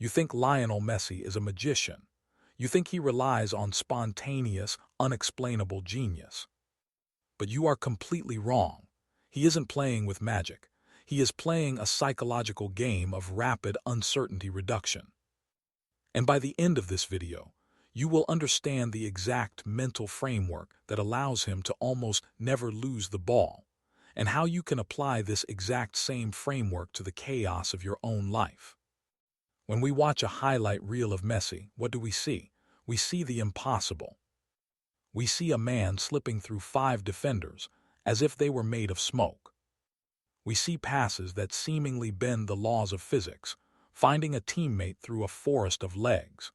You think Lionel Messi is a magician. You think he relies on spontaneous, unexplainable genius. But you are completely wrong. He isn't playing with magic. He is playing a psychological game of rapid uncertainty reduction. And by the end of this video, you will understand the exact mental framework that allows him to almost never lose the ball, and how you can apply this exact same framework to the chaos of your own life. When we watch a highlight reel of Messi, what do we see? We see the impossible. We see a man slipping through 5 defenders as if they were made of smoke. We see passes that seemingly bend the laws of physics, finding a teammate through a forest of legs.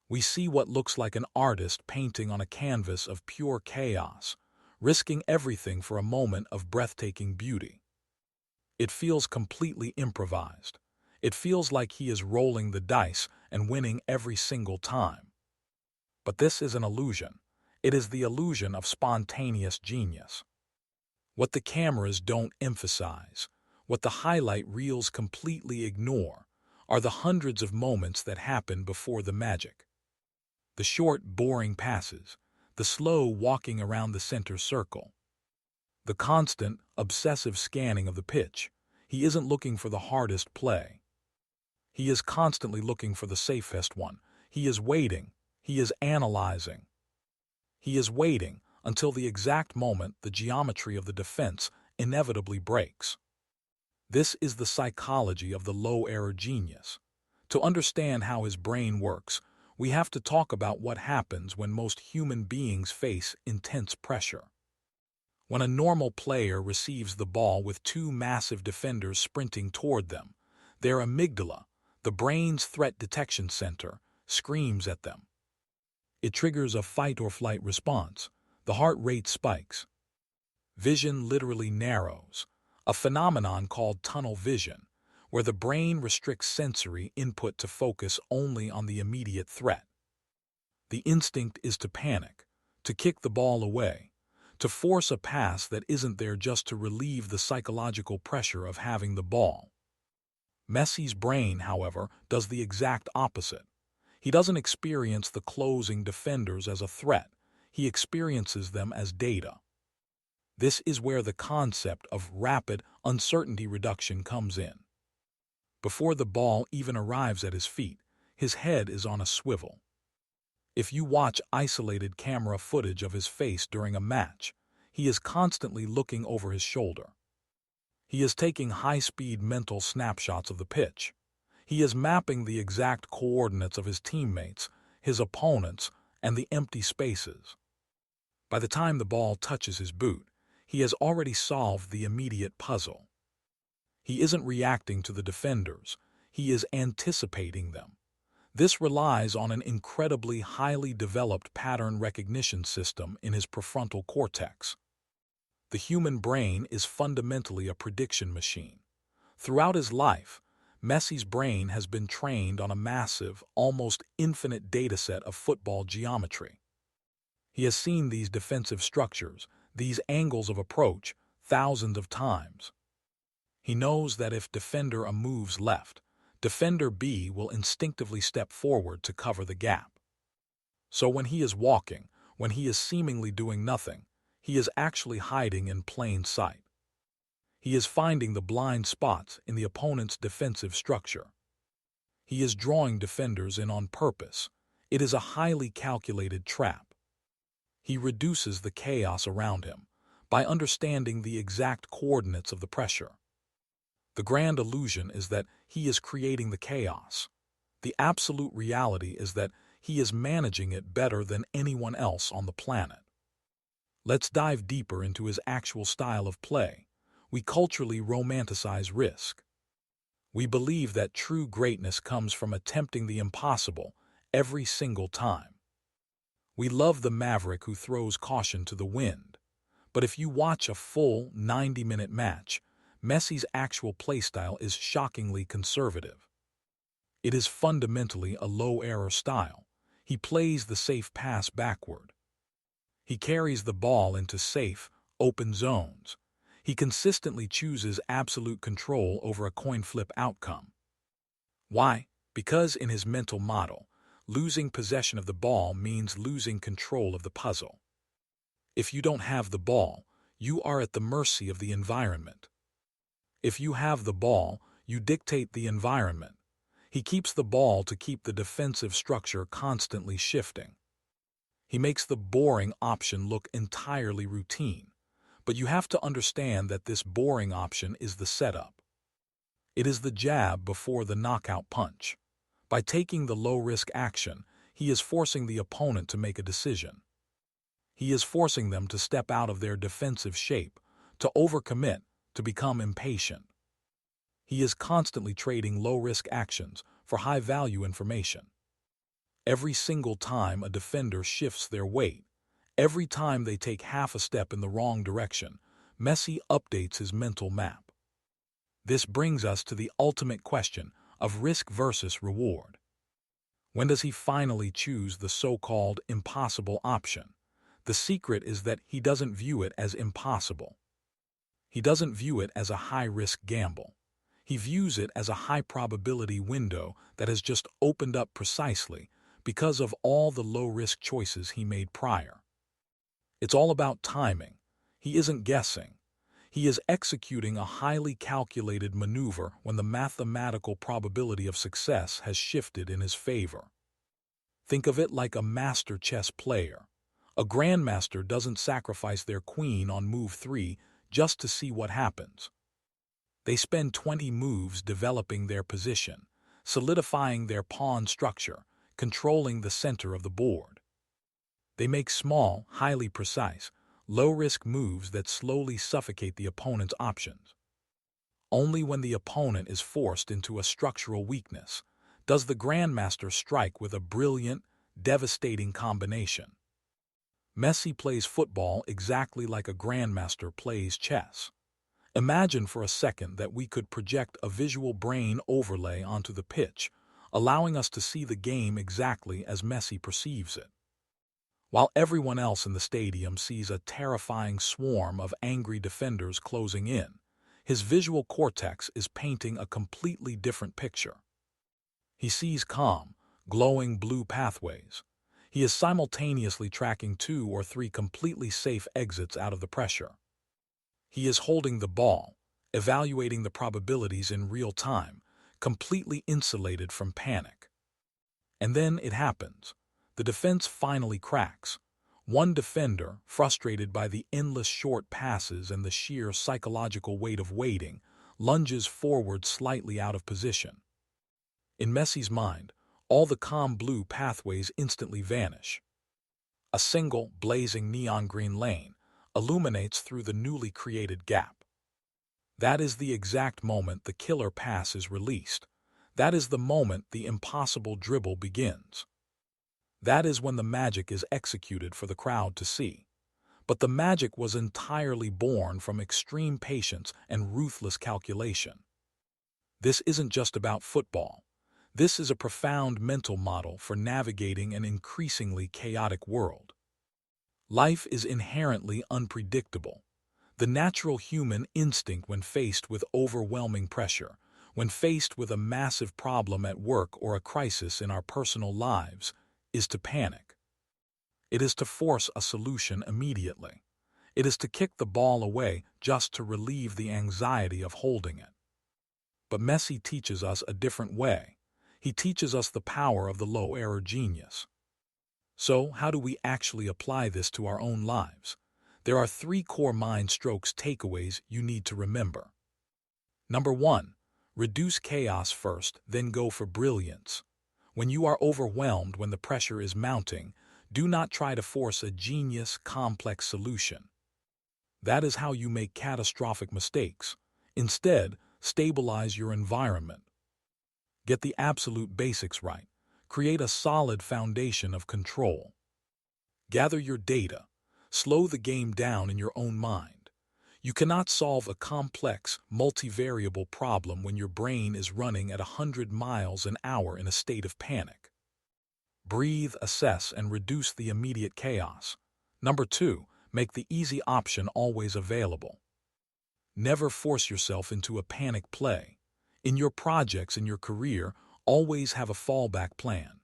We see what looks like an artist painting on a canvas of pure chaos, risking everything for a moment of breathtaking beauty. It feels completely improvised. It feels like he is rolling the dice and winning every single time. But this is an illusion. It is the illusion of spontaneous genius. What the cameras don't emphasize, what the highlight reels completely ignore, are the hundreds of moments that happen before the magic. The short, boring passes, the slow walking around the center circle, the constant, obsessive scanning of the pitch. He isn't looking for the hardest play. He is constantly looking for the safest one. He is waiting. He is analyzing. He is waiting until the exact moment the geometry of the defense inevitably breaks. This is the psychology of the low-error genius. To understand how his brain works, we have to talk about what happens when most human beings face intense pressure. When a normal player receives the ball with 2 massive defenders sprinting toward them, their amygdala, the brain's threat detection center, screams at them. It triggers a fight-or-flight response. The heart rate spikes. Vision literally narrows, a phenomenon called tunnel vision, where the brain restricts sensory input to focus only on the immediate threat. The instinct is to panic, to kick the ball away, to force a pass that isn't there just to relieve the psychological pressure of having the ball. Messi's brain, however, does the exact opposite. He doesn't experience the closing defenders as a threat. He experiences them as data. This is where the concept of rapid uncertainty reduction comes in. Before the ball even arrives at his feet, his head is on a swivel. If you watch isolated camera footage of his face during a match, he is constantly looking over his shoulder. He is taking high-speed mental snapshots of the pitch. He is mapping the exact coordinates of his teammates, his opponents, and the empty spaces. By the time the ball touches his boot, he has already solved the immediate puzzle. He isn't reacting to the defenders, he is anticipating them. This relies on an incredibly highly developed pattern recognition system in his prefrontal cortex. The human brain is fundamentally a prediction machine. Throughout his life, Messi's brain has been trained on a massive, almost infinite dataset of football geometry. He has seen these defensive structures, these angles of approach, thousands of times. He knows that if defender A moves left, defender B will instinctively step forward to cover the gap. So when he is walking, when he is seemingly doing nothing, he is actually hiding in plain sight. He is finding the blind spots in the opponent's defensive structure. He is drawing defenders in on purpose. It is a highly calculated trap. He reduces the chaos around him by understanding the exact coordinates of the pressure. The grand illusion is that he is creating the chaos. The absolute reality is that he is managing it better than anyone else on the planet. Let's dive deeper into his actual style of play. We culturally romanticize risk. We believe that true greatness comes from attempting the impossible every single time. We love the maverick who throws caution to the wind. But if you watch a full 90-minute match, Messi's actual playstyle is shockingly conservative. It is fundamentally a low-error style. He plays the safe pass backward. He carries the ball into safe, open zones. He consistently chooses absolute control over a coin flip outcome. Why? Because in his mental model, losing possession of the ball means losing control of the puzzle. If you don't have the ball, you are at the mercy of the environment. If you have the ball, you dictate the environment. He keeps the ball to keep the defensive structure constantly shifting. He makes the boring option look entirely routine, but you have to understand that this boring option is the setup. It is the jab before the knockout punch. By taking the low-risk action, he is forcing the opponent to make a decision. He is forcing them to step out of their defensive shape, to overcommit, to become impatient. He is constantly trading low-risk actions for high-value information. Every single time a defender shifts their weight, every time they take half a step in the wrong direction, Messi updates his mental map. This brings us to the ultimate question of risk versus reward. When does he finally choose the so-called impossible option? The secret is that he doesn't view it as impossible. He doesn't view it as a high-risk gamble. He views it as a high-probability window that has just opened up precisely because of all the low-risk choices he made prior. It's all about timing. He isn't guessing. He is executing a highly calculated maneuver when the mathematical probability of success has shifted in his favor. Think of it like a master chess player. A grandmaster doesn't sacrifice their queen on move 3 just to see what happens. They spend 20 moves developing their position, solidifying their pawn structure, controlling the center of the board. They make small, highly precise, low-risk moves that slowly suffocate the opponent's options. Only when the opponent is forced into a structural weakness does the Grandmaster strike with a brilliant, devastating combination. Messi plays football exactly like a Grandmaster plays chess. Imagine for a second that we could project a visual brain overlay onto the pitch, allowing us to see the game exactly as Messi perceives it. While everyone else in the stadium sees a terrifying swarm of angry defenders closing in, his visual cortex is painting a completely different picture. He sees calm, glowing blue pathways. He is simultaneously tracking 2 or 3 completely safe exits out of the pressure. He is holding the ball, evaluating the probabilities in real time, completely insulated from panic. And then it happens. The defense finally cracks. One defender, frustrated by the endless short passes and the sheer psychological weight of waiting, lunges forward slightly out of position. In Messi's mind, all the calm blue pathways instantly vanish. A single, blazing neon green lane illuminates through the newly created gap. That is the exact moment the killer pass is released. That is the moment the impossible dribble begins. That is when the magic is executed for the crowd to see. But the magic was entirely born from extreme patience and ruthless calculation. This isn't just about football. This is a profound mental model for navigating an increasingly chaotic world. Life is inherently unpredictable. The natural human instinct when faced with overwhelming pressure, when faced with a massive problem at work or a crisis in our personal lives, is to panic. It is to force a solution immediately. It is to kick the ball away just to relieve the anxiety of holding it. But Messi teaches us a different way. He teaches us the power of the low-error genius. So, how do we actually apply this to our own lives? There are 3 core mind strokes takeaways you need to remember. Number 1. Reduce chaos first, then go for brilliance. When you are overwhelmed, when the pressure is mounting, do not try to force a genius, complex solution. That is how you make catastrophic mistakes. Instead, stabilize your environment. Get the absolute basics right. Create a solid foundation of control. Gather your data. Slow the game down in your own mind. You cannot solve a complex, multivariable problem when your brain is running at 100 miles an hour in a state of panic. Breathe, assess, and reduce the immediate chaos. Number 2, make the easy option always available. Never force yourself into a panic play. In your projects, in your career, Always have a fallback plan.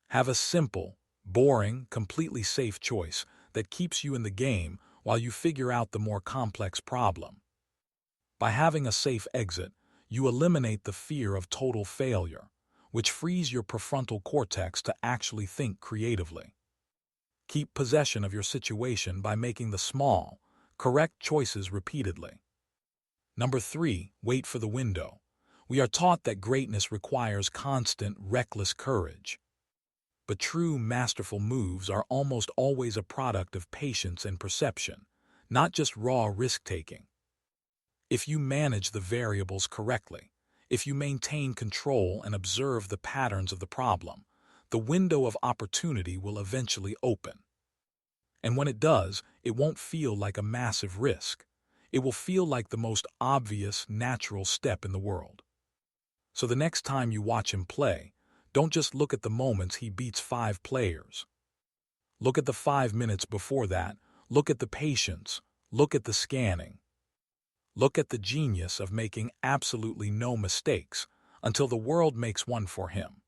Have a simple, boring, completely safe choice that keeps you in the game while you figure out the more complex problem. By having a safe exit, you eliminate the fear of total failure, which frees your prefrontal cortex to actually think creatively. Keep possession of your situation by making the small, correct choices repeatedly. Number 3, wait for the window. We are taught that greatness requires constant, reckless courage. But true, masterful moves are almost always a product of patience and perception, not just raw risk-taking. If you manage the variables correctly, if you maintain control and observe the patterns of the problem, the window of opportunity will eventually open. And when it does, it won't feel like a massive risk. It will feel like the most obvious, natural step in the world. So the next time you watch him play, don't just look at the moments he beats 5 players. Look at the 5 minutes before that. Look at the patience. Look at the scanning. Look at the genius of making absolutely no mistakes until the world makes one for him.